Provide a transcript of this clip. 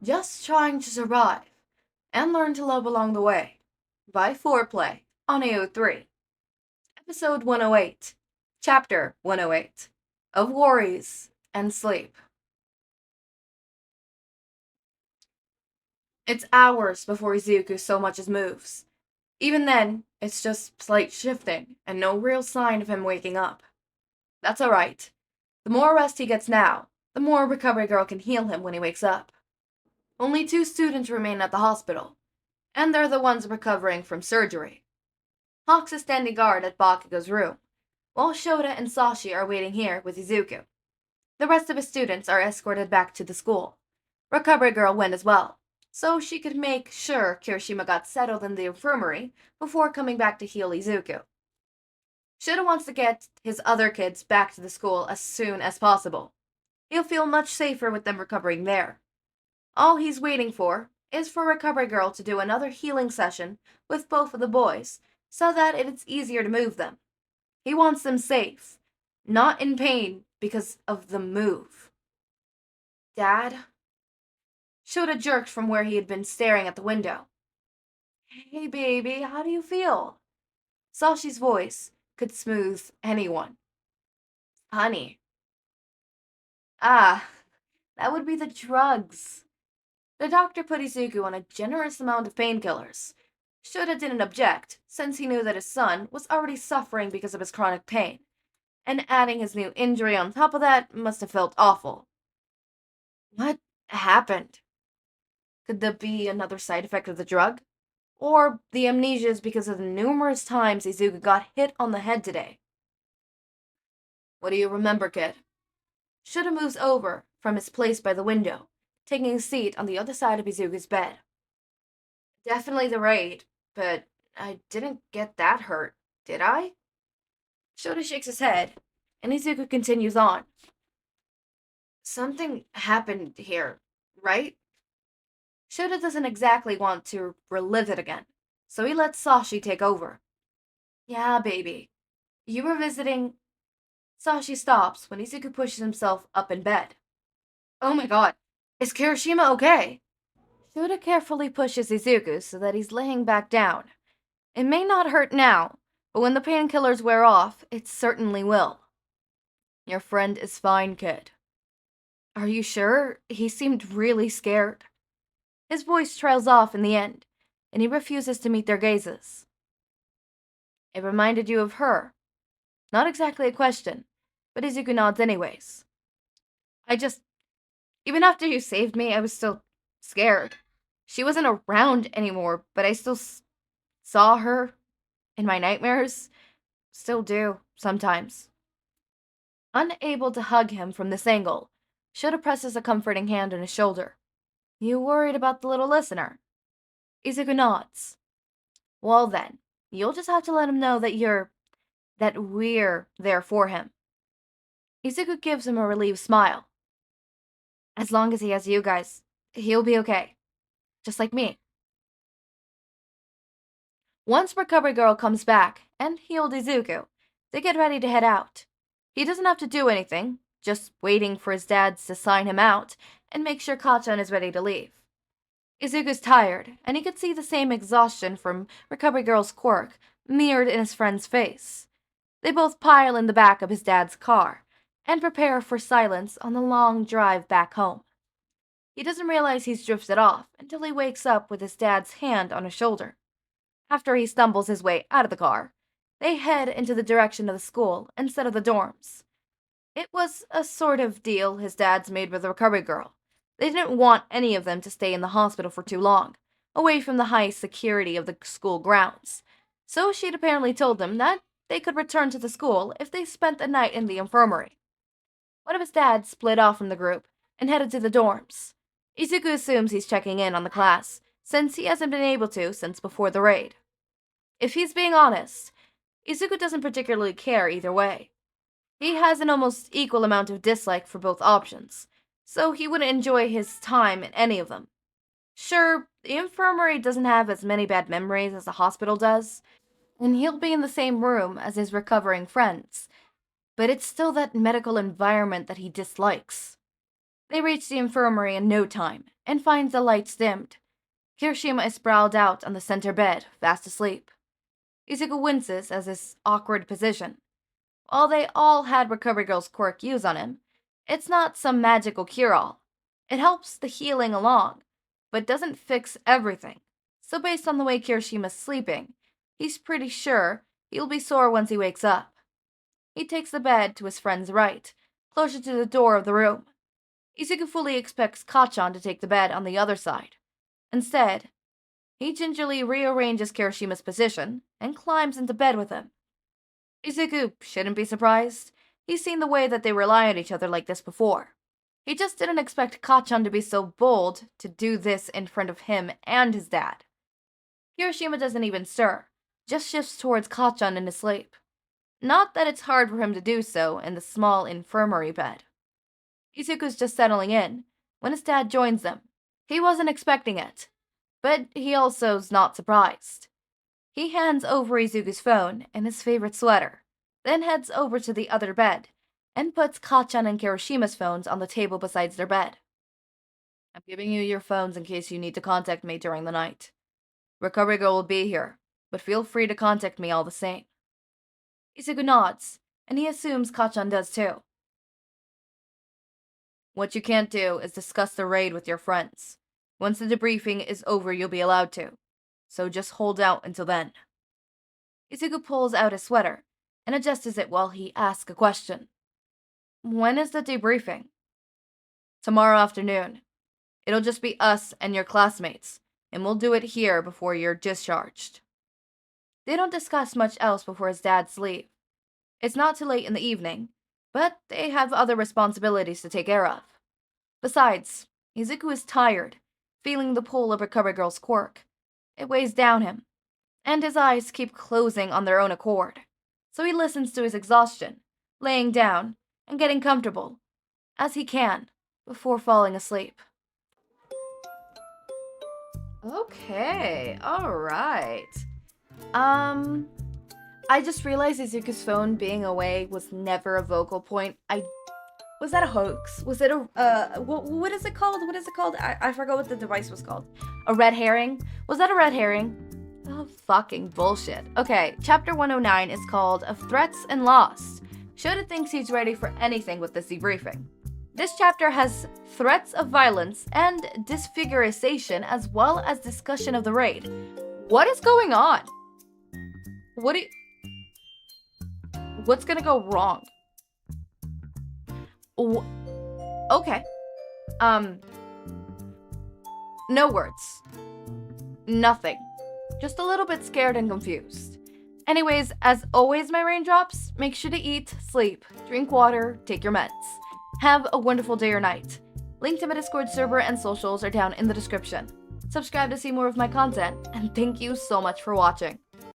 Just trying to survive and learn to love along the way. By Foreplay on AO3. Episode 108. Chapter 108. Of Worries and Sleep. It's hours before Izuku so much as moves. Even then, it's just slight shifting and no real sign of him waking up. That's alright. The more rest he gets now, the more Recovery Girl can heal him when he wakes up. Only 2 students remain at the hospital, and they're the ones recovering from surgery. Hawks is standing guard at Bakugou's room, while Shouta and Sashi are waiting here with Izuku. The rest of his students are escorted back to the school. Recovery Girl went as well, so she could make sure Kirishima got settled in the infirmary before coming back to heal Izuku. Shouta wants to get his other kids back to the school as soon as possible. He'll feel much safer with them recovering there. All he's waiting for is for Recovery Girl to do another healing session with both of the boys so that it's easier to move them. He wants them safe, not in pain because of the move. Dad? Shouta jerked from where he had been staring at the window. Hey baby, how do you feel? Sashi's voice could smooth anyone. Honey. Ah, that would be the drugs. The doctor put Izuku on a generous amount of painkillers. Shouta didn't object, since he knew that his son was already suffering because of his chronic pain, and adding his new injury on top of that must have felt awful. What happened? Could that be another side effect of the drug? Or the amnesia is because of the numerous times Izuku got hit on the head today? What do you remember, kid? Shouta moves over from his place by the window, taking a seat on the other side of Izuku's bed. Definitely the raid, but I didn't get that hurt, did I? Shouta shakes his head, and Izuku continues on. Something happened here, right? Shouta doesn't exactly want to relive it again, so he lets Sashi take over. Yeah, baby. You were visiting... Sashi stops when Izuku pushes himself up in bed. Oh my god, is Kirishima okay? Shouta carefully pushes Izuku so that he's laying back down. It may not hurt now, but when the painkillers wear off, it certainly will. Your friend is fine, kid. Are you sure? He seemed really scared. His voice trails off in the end, and he refuses to meet their gazes. It reminded you of her. Not exactly a question, but Izuku nods anyways. Even after you saved me, I was still scared. She wasn't around anymore, but I still saw her in my nightmares. Still do, sometimes. Unable to hug him from this angle, Shouta presses a comforting hand on his shoulder. You worried about the little listener? Izuku nods. Well then, you'll just have to let him know that we're there for him. Izuku gives him a relieved smile. As long as he has you guys, he'll be okay. Just like me. Once Recovery Girl comes back and healed Izuku, they get ready to head out. He doesn't have to do anything, just waiting for his dad to sign him out and make sure Kacchan is ready to leave. Izuku's tired, and he could see the same exhaustion from Recovery Girl's quirk mirrored in his friend's face. They both pile in the back of his dad's car and prepare for silence on the long drive back home. He doesn't realize he's drifted off until he wakes up with his dad's hand on his shoulder. After he stumbles his way out of the car, they head into the direction of the school instead of the dorms. It was a sort of deal his dad's made with the Recovery Girl. They didn't want any of them to stay in the hospital for too long, away from the high security of the school grounds. So she'd apparently told them that they could return to the school if they spent the night in the infirmary. One of his dads split off from the group and headed to the dorms. Izuku assumes he's checking in on the class, since he hasn't been able to since before the raid. If he's being honest, Izuku doesn't particularly care either way. He has an almost equal amount of dislike for both options, so he wouldn't enjoy his time in any of them. Sure, the infirmary doesn't have as many bad memories as the hospital does, and he'll be in the same room as his recovering friends, but it's still that medical environment that he dislikes. They reach the infirmary in no time, and find the lights dimmed. Kirishima is sprawled out on the center bed, fast asleep. Izuku winces as his awkward position. While they all had Recovery Girl's quirk used on him, it's not some magical cure-all. It helps the healing along, but doesn't fix everything. So based on the way Kirishima's sleeping, he's pretty sure he'll be sore once he wakes up. He takes the bed to his friend's right, closer to the door of the room. Izuku fully expects Kacchan to take the bed on the other side. Instead, he gingerly rearranges Kirishima's position and climbs into bed with him. Izuku shouldn't be surprised. He's seen the way that they rely on each other like this before. He just didn't expect Kacchan to be so bold to do this in front of him and his dad. Kirishima doesn't even stir, just shifts towards Kacchan in his sleep. Not that it's hard for him to do so in the small infirmary bed. Izuku's just settling in when his dad joins them. He wasn't expecting it, but he also's not surprised. He hands over Izuku's phone and his favorite sweater, then heads over to the other bed and puts Kacchan and Kirishima's phones on the table beside their bed. I'm giving you your phones in case you need to contact me during the night. Recovery Girl will be here, but feel free to contact me all the same. Izuku nods, and he assumes Kacchan does too. What you can't do is discuss the raid with your friends. Once the debriefing is over, you'll be allowed to. So just hold out until then. Izuku pulls out his sweater and adjusts it while he asks a question. When is the debriefing? Tomorrow afternoon. It'll just be us and your classmates, and we'll do it here before you're discharged. They don't discuss much else before his dad's leave. It's not too late in the evening, but they have other responsibilities to take care of. Besides, Izuku is tired, feeling the pull of Recovery Girl's quirk. It weighs down him, and his eyes keep closing on their own accord. So he listens to his exhaustion, laying down and getting comfortable, as he can, before falling asleep. Okay, alright. I just realized Izuku's phone being away was never a vocal point. Was that a hoax? Was it what is it called? What is it called? I forgot what the device was called. A red herring? Was that a red herring? Oh, fucking bullshit. Okay, chapter 109 is called Of Threats and Loss. Shouta thinks he's ready for anything with this debriefing. This chapter has threats of violence and disfiguration as well as discussion of the raid. What is going on? What's gonna go wrong? Okay. No words. Nothing. Just a little bit scared and confused. Anyways, as always, my raindrops, make sure to eat, sleep, drink water, take your meds. Have a wonderful day or night. Link to my Discord server and socials are down in the description. Subscribe to see more of my content, and thank you so much for watching.